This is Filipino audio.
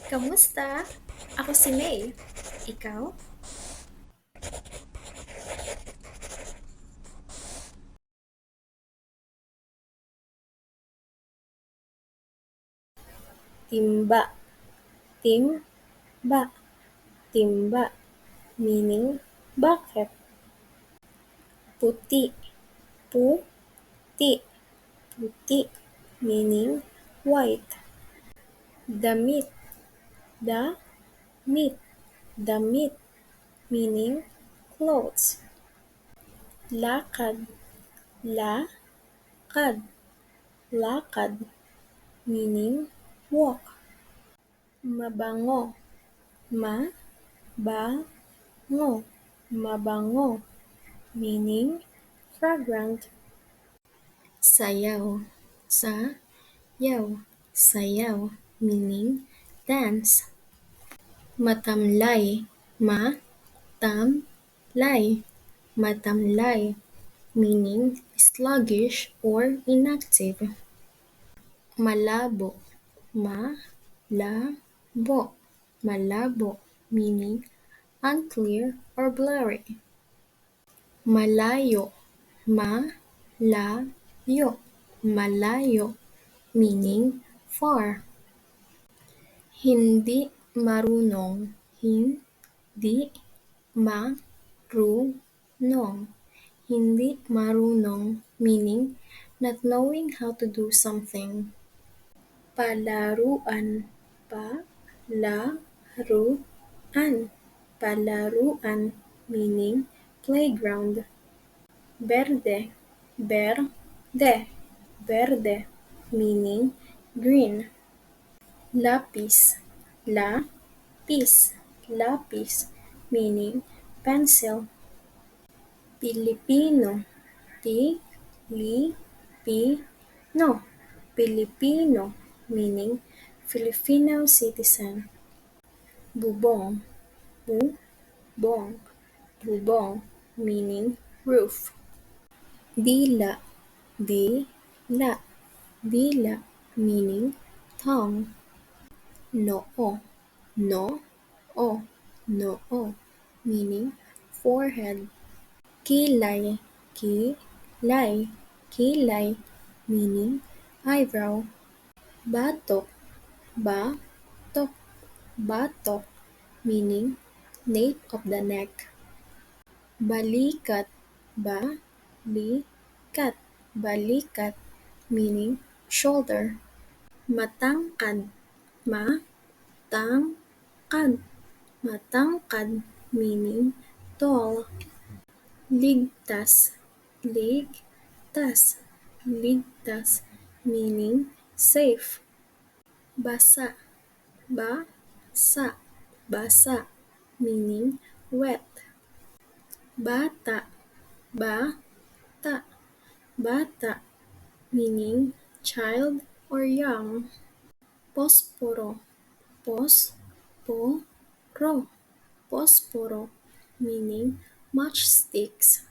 Kamusta? Ako si May. Ikaw? Timba. Timba. Timba. Meaning, bakit? Puti. Puti. Puti. Meaning, white. Damit. Damit. Damit. Meaning, clothes. Lakad. Lakad. Lakad. Meaning, walk. Mabango. Mabango. Mabango. Meaning, fragrant. Sayaw. Sayaw. Sayaw. Meaning, dance. Matamlay. Matamlay. Matamlay. Meaning, sluggish or inactive. Malabo. Malabo. Malabo. Meaning, unclear or blurry. Malayo. Malayo. Malayo. Meaning, far. Hindi marunong. Hindi marunong. Hindi marunong. Meaning, not knowing how to do something. Palaruan. Palaruan. Palaruan. Meaning, playground. Verde. Verde. Verde. Meaning, green. Lapis. Lapis. Lapis. Meaning, pencil. Pilipino. Pilipino. Filipino. Meaning, Filipino citizen. Bubong. Bubong. Bubong. Meaning, roof. Dila. Dila. Dila. Meaning, tongue. Noo. Noo. Noo. Meaning, forehead. Kilay. Kilay. Kilay. Meaning, eyebrow. Batok. Batok. Batok. Meaning, nape of the neck. Balikat. Balikat. Balikat. Meaning, shoulder. Matangkad. Matangkad. Matangkad. Meaning, tall. Ligtas. Ligtas. Ligtas. Meaning, safe. Basa. Basa. Basa. Meaning, wet. Bata. Bata. Bata. Meaning, child or young. Posporo. Posporo. Posporo. Meaning, matchsticks.